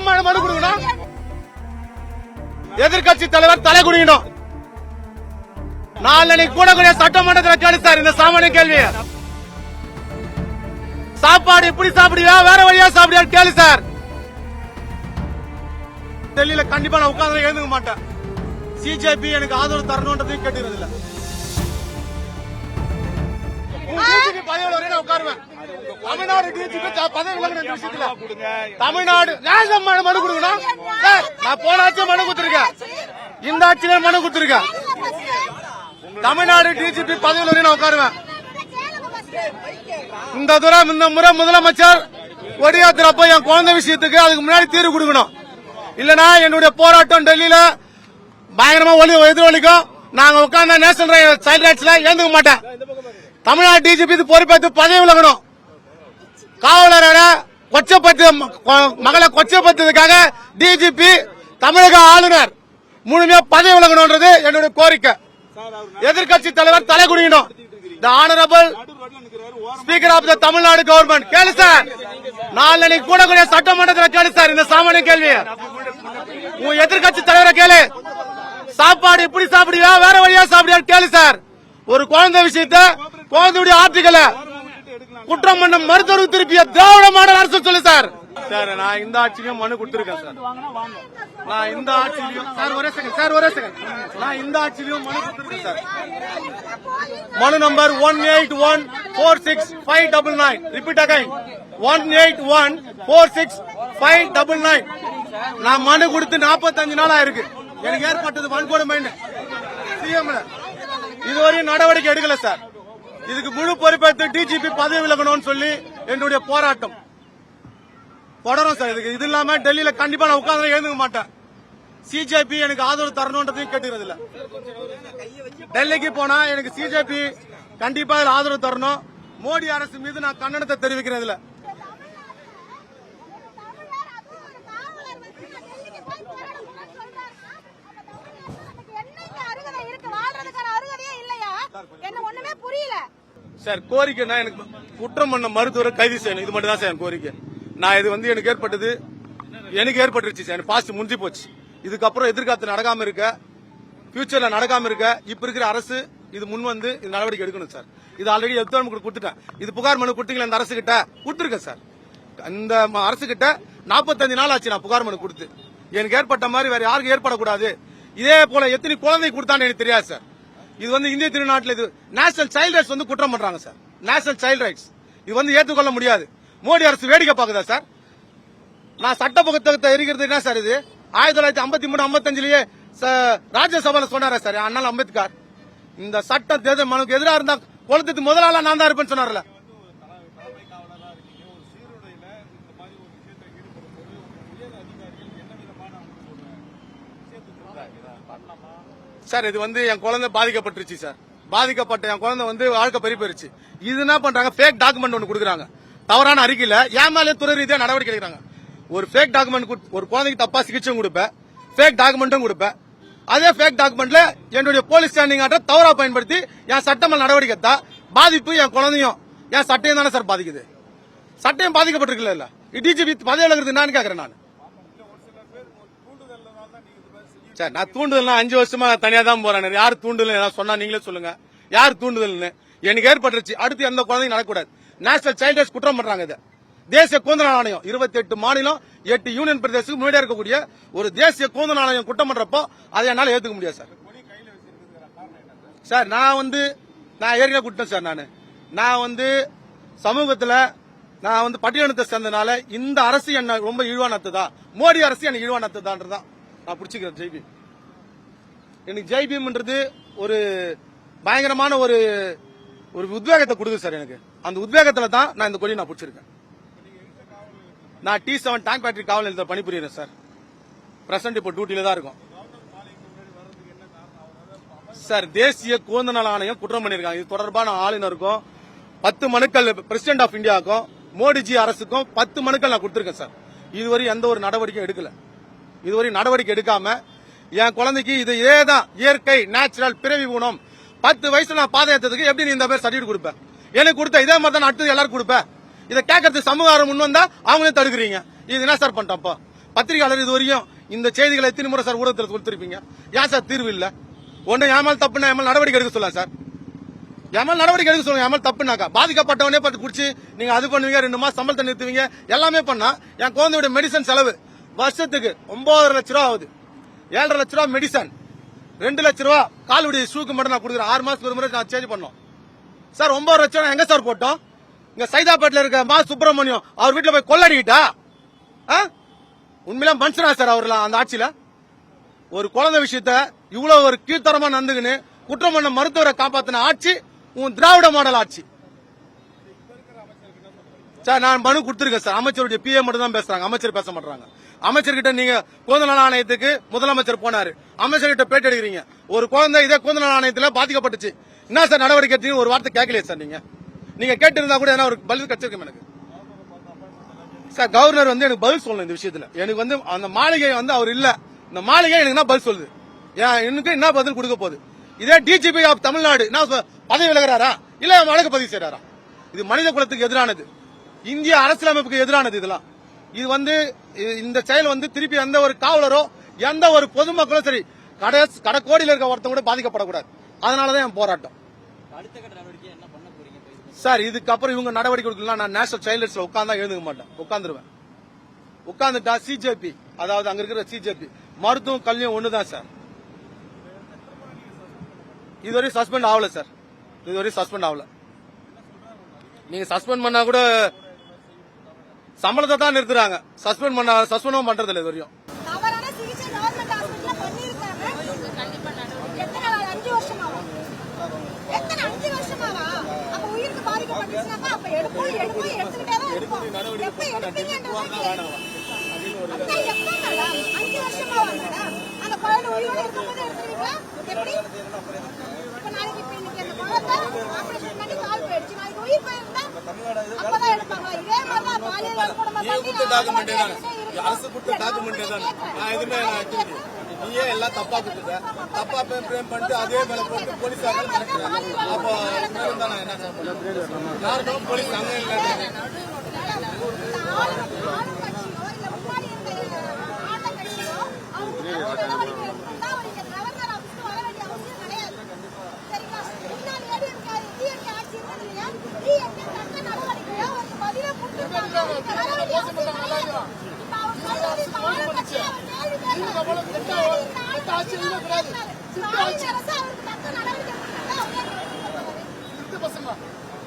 மனு கொடுக்கணும். எதிர்கட்சி தலைவர் தலை குடிக்கணும். நாளைக்கு கூடக்கூடிய சட்டமன்றத்தில் கேளு சார் இந்த சாமானிய கேள்வி. சாப்பாடு இப்படி சாப்பிடுவியா வேற வழியா சாப்பிடுவியா கேளு சார். டெல்லியில கண்டிப்பா நான் உட்கார்ந்து எழுந்துக்க மாட்டேன். சிஜேபி எனக்கு ஆதரவு தரணும்ன்றதையும் கேட்டுக்கிறது இல்ல. உட்காருவேன். தமிழ்நாடு தமிழ்நாடு மனு கொடுக்கணும். நான் போன ஆட்சியில் மனு கொடுத்திருக்கேன், இந்த ஆட்சியில மனு கொடுத்திருக்கேன். தமிழ்நாடு டிஜிபி பதவியில் வரையும் நான் உட்காருவேன். இந்த முறை முதலமைச்சர் கொடியாத்திரப்ப என் குழந்தை விஷயத்துக்கு அதுக்கு முன்னாடி தீர்வு கொடுக்கணும். இல்லனா என்னுடைய போராட்டம் டெல்லியில பயங்கரமா எதிரொலிக்கும். நாங்க உட்கார்ந்த நேஷனல் சைல்ட் ரைட்ஸ்ல ஏந்துக்க மாட்டேன். தமிழ்நாடு டிஜிபி பொறுப்பேற்று பதவி விலகணும். காவலரோட மகளை கொச்சப்படுத்ததுக்காக டிஜிபி தமிழக ஆளுநர் முழுமையா பதவி விலகணும்ன்றது என்னுடைய கோரிக்கை. எதிர்கட்சி தலைவர் தலை குடிக்கணும். The honourable speaker of the Tamil Nadu government கேளு சார். நாளைக்கு கூடக்கூடிய சட்டமன்றத்தில் கேளு சார் இந்த சாமானிய கேள்வி. உன் எதிர்கட்சி தலைவரை கேளு. சாப்பாடு இப்படி சாப்பிடுவியா வேற வழியா சாப்பிடுவியா கேளு சார். ஒரு குழந்தை விஷயத்த குழந்தையுடைய ஆர்டிகல குற்றம் பண்ண மருத்துவ திருப்பிய திராவிட மாடல் அரசு சொல்லு சார். சார் நான் இந்த ஆட்சியிலும் மனு கொடுத்திருக்கேன் சார். நான் இந்த ஆட்சியிலும் நான் இந்த ஆட்சியிலும் மனு கொடுத்திருக்கேன் சார். மனு நம்பர் 1814659. Repeat again 1814659. நான் மனு கொடுத்து 45 நாளா இருக்கு. எனக்கு ஏற்பட்டது வன்கொடுமை சிஎம்ல இதுவரையும் நடவடிக்கை எடுக்கல சார். இதுக்கு முழு பொறுப்பேற்று டிஜிபி பதவி விலகணும்னு சொல்லி என்னுடைய போராட்டம் தொடரும் சார். இதுக்கு இது இல்லாம டெல்லியில கண்டிப்பா நான் உட்கார்ந்து எழுந்துக்க மாட்டேன். சிஜேபி எனக்கு ஆதரவு தரணும்ன்றதையும் கேட்டுக்கிறது இல்ல. டெல்லிக்கு போனா எனக்கு சிஜேபி கண்டிப்பா ஆதரவு தரணும். மோடி அரசு மீது நான் கண்டனத்தை தெரிவிக்கிறது இல்ல. சார் கோரிக்கைனா எனக்கு குற்றம் பண்ண மருத்துவரை கைது செய்யணும். இது மட்டும் தான் சார் கோரிக்கை. நான் இது எனக்கு ஏற்பட்டது எனக்கு ஏற்பட்டுருச்சு சார். பாஸ்ட் முடிஞ்சு போச்சு. இதுக்கப்புறம் எதிர்காலத்தில் நடக்காம இருக்க, பியூச்சர்ல நடக்காம இருக்க இப்ப இருக்கிற அரசு இது முன் வந்து இது நடவடிக்கை எடுக்கணும் சார். இது ஆல்ரெடி எத்தனை கொடுத்துட்டேன். இது புகார் மனு கொடுத்தீங்களா இந்த அரசு கிட்ட கொடுத்துருக்கேன் சார். இந்த அரசு கிட்ட 45 நாள் ஆச்சு நான் புகார் மனு கொடுத்து. எனக்கு ஏற்பட்ட மாதிரி வேற யாருக்கும் ஏற்படக்கூடாது. இதே போல எத்தனை குழந்தை கொடுத்தான்னு எனக்கு தெரியாது சார். இது இந்திய திருநாட்டில் இது நேஷனல் சைல்ட் ரைட்ஸ் குற்றம் பண்றாங்க சார். நேஷனல் சைல்ட் ரைட்ஸ் இது ஏற்றுக்கொள்ள முடியாது. மோடி அரசு வேடிக்கை பாக்குதா சார்? நான் சட்ட புத்தகத்தை எரிக்கிறது என்ன சார்? இது 1953-55லயே ராஜ்யசபால சொன்னாரா சார் அண்ணல் அம்பேத்கர்? இந்த சட்ட தேர்தல் மனுக்கு எதிராக இருந்தா கொளுத்துக்கு முதலாளா நான் தான் இருப்பேன்னு சொன்னார்ல சார். இது என் குழந்தை பாதிக்கப்பட்டுருச்சு சார். பாதிக்கப்பட்ட என் குழந்தை வாழ்க்கை பறி போயிருச்சு. இது என்ன பண்றாங்க? ஃபேக் டாக்குமெண்ட் ஒன்னு கொடுக்குறாங்க. தவறான அறிக்கையில என் மேலே துறை ரீதியா நடவடிக்கை எடுக்கிறாங்க. ஒரு ஃபேக் டாக்குமெண்ட் ஒரு குழந்தைக்கு தப்பா சிகிச்சையும் கொடுப்பேன், ஃபேக் டாக்குமெண்ட்டும் கொடுப்பேன். அதே ஃபேக் டாக்குமெண்ட்ல என்னுடைய போலீஸ் ஸ்டாண்டிங் ஆர்டர் தவறா பயன்படுத்தி என் சட்டமல் நடவடிக்கை தான் பாதிப்பு. என் குழந்தையும் என் சட்டையும் தானே சார் பாதிக்குது. சட்டையும் பாதிக்கப்பட்டிருக்கல. டிஜிபி பதவி விலகிறது என்னன்னு கேக்குறேன் நான் சார். நான் தூண்டுதல் 5 வருஷமா தனியா தான் போறேன். யார் தூண்டுதல் சொன்னா நீங்களே சொல்லுங்க. யார் தூண்டுதல்னு எனக்கு ஏற்பட்டுருச்சு. அடுத்து எந்த குழந்தையும் நடக்கூடாது. நேஷனல் சைல்ட் ரைட்ஸ் குற்றம் பண்றாங்க. இது தேசிய கூந்தல் ஆணையம் 28 மாநிலம் 8 யூனியன் பிரதேசத்துக்கு முன்னாடி இருக்கக்கூடிய ஒரு தேசிய கூந்தல் ஆணையம் குற்றம் பண்றப்போ அதை என்னால ஏத்துக்க முடியாது சார். சார் நான் ஏற்கனவே குற்றம் சார். நான் சமூகத்துல நான் பட்டியலத்தை சேர்ந்தனால இந்த அரசு என்ன ரொம்ப இழிவானத்துதான், மோடி அரசு எனக்கு இழிவானத்துதான் நான் பிடிச்சிக்கிறேன். ஜெய்பீம் எனக்கு ஜெய்பீம்ன்றது ஒரு பயங்கரமான ஒரு உத்வேகத்தை கொடுக்குது சார். எனக்கு அந்த உத்வேகத்துல தான் நான் இந்த கொடி நான் பிடிச்சிருக்கேன். நான் T7 டேங்க் பேட்டரி காவல் நிலையத்தில் பணிபுரியறேன் சார். பிரசன்ட் இப்போ டியூட்டில தான் இருக்கும் சார். தேசிய கூந்தல் ஆணையம் குற்றம் பண்ணிருக்காங்க. இது தொடர்பான ஆளுநருக்கும் 10 மனுக்கள், பிரசிடென்ட் ஆஃப் இந்தியாவுக்கும் மோடிஜி அரசுக்கும் 10 மனுக்கள் நான் கொடுத்திருக்கேன் சார். இதுவரை எந்த ஒரு நடவடிக்கையும் எடுக்கல. இதுவரை நடவடிக்கை எடுக்காம என் குழந்தைக்கு இதேதான் இயற்கை நேச்சுரல் பிறவி குணம் 10 வயசுல நான் பாதை ஏற்றதுக்கு எப்படி நீ இந்த மாதிரி சர்டிபிகேட் கொடுப்பேன்? எனக்கு கொடுத்த இதே மாதிரி தான் அடுத்தது எல்லாரும் கொடுப்பேன். இதை கேட்கறது சமூக முன் வந்தா அவங்களே தடுக்கிறீங்க. இது என்ன சார் பண்ணிட்டோம்? பத்திரிகையாளர் இது வரையும் இந்த செய்திகளை எத்தனை முறை சார் ஊடகத்தில் கொடுத்திருப்பீங்க? ஏன் சார் தீர்வு இல்ல? ஒண்ணு ஏமால் தப்புனா ஏமால் நடவடிக்கை எடுக்க சொல்லலாம் சார். ஏமால் நடவடிக்கை எடுக்க சொல்லுங்க. ஏமால் தப்புனாக்கா பாதிக்கப்பட்டவனே பட்டு குடிச்சு நீங்க அது பண்ணுவீங்க, 2 மாசம் சம்பளத்தை நிறுத்துவீங்க, எல்லாமே பண்ணா என் குழந்தையோட மெடிசன் செலவு வருஷத்துக்கு 9.5 லட்சம் ரூபா ஆகுது. 7.5 லட்சம் ரூபா மெடிசன், 2 லட்சம் ரூபா காலுடைய ஷூக்கு மட்டும் நான் கொடுக்குறேன். 6 மாசத்துக்கு ஒரு முறை நான் சேஞ்ச் பண்ணோம் சார். 9 லட்சம் எங்க சார் போட்டோம்? இங்க சைதாப்பேட்டில் இருக்க மா சுப்பிரமணியம் அவர் வீட்டுல போய் கொள்ளடிக்கிட்டா? உண்மையில மனுஷனா சார் அவர்லாம் அந்த ஆட்சியில? ஒரு குழந்தை விஷயத்த இவ்வளவு ஒரு கீழ்த்தரமா நடந்துக்குன்னு குற்றம் பண்ண மருத்துவரை காப்பாத்தின ஆட்சி உன் திராவிட மாடல் ஆட்சி சார். நான் மனு கொடுத்திருக்கேன் சார். அமைச்சருடைய பிஏ மட்டும் தான் பேசுறாங்க, அமைச்சர் பேச மாட்டாங்க. அமைச்சர்கிட்ட நீங்க குழந்தை நல ஆணையத்துக்கு முதலமைச்சர் போனாரு, அமைச்சர்கிட்ட பேட்டி எடுக்கிறீங்க. ஒரு குழந்தை இதே குழந்தை நல ஆணையத்துல பாதிக்கப்பட்டுச்சு, என்ன சார் நடவடிக்கை எடுத்தீங்க? ஒரு வார்த்தை கேட்கலையே சார். நீங்க கேட்டு இருந்தா கூட என்ன ஒரு பதில் கிடைச்சிருக்கும் எனக்கு சார். கவர்னர் எனக்கு பதில் சொல்லணும் இந்த விஷயத்துல. எனக்கு அந்த மாளிகை அவர் இல்ல, இந்த மாளிகை எனக்கு என்ன பதில் சொல்லுது? எனக்கு என்ன பதில் கொடுக்க போகுது? இதே டிஜிபி ஆஃப் தமிழ்நாடு என்ன பதவி விலகிறாரா இல்ல வழக்கு பதிவு செய்யறாரா? இது மனித குலத்துக்கு எதிரானது, இந்திய அரசியலமைப்புக்கு எதிரானது. இதெல்லாம் இது இந்த செயல் திருப்பி எந்த ஒரு காவலரோ எந்த ஒரு பொதுமக்களும் சரி கடைக்கோடியில் இருக்க ஒருத்தங்க கூட பாதிக்கப்படக்கூடாது. அதனாலதான் என் போராட்டம் சார். இதுக்கப்புறம் இவங்க நடவடிக்கை எடுக்கலாம். நான் நேஷனல் சைல்ட் ரைட்ஸ்ல உட்கார்ந்தா எழுந்துக்க மாட்டேன், உட்கார்ந்துருவேன். உட்கார்ந்துட்டா சிஜேபி, அதாவது அங்க இருக்கிற சிஜேபி மருத்துவம் கல்வியும் ஒண்ணுதான் சார். இதுவரை சஸ்பெண்ட் ஆகல சார், இதுவரை சஸ்பெண்ட் ஆகல. நீங்க சஸ்பெண்ட் பண்ணா கூட சம்பளத்தை தான் நிறுத்துறாங்க, சஸ்பெண்ட் பண்றது இல்லை இதுவரையும். அரசு கொடுத்த டாக்குமெண்ட் தானே, நான் எதுவுமே நீயே எல்லாம் தப்பா கொடுத்துட்ட, தப்பா பிரேம் பண்ணிட்டு அதே மேல போட்டு போலீஸார்கள் நடக்கிறாங்க. அப்போ நான் என்ன யாருக்கும் போலீஸ் அங்க இல்லை.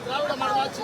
திராவிட மாடல் ஆட்சி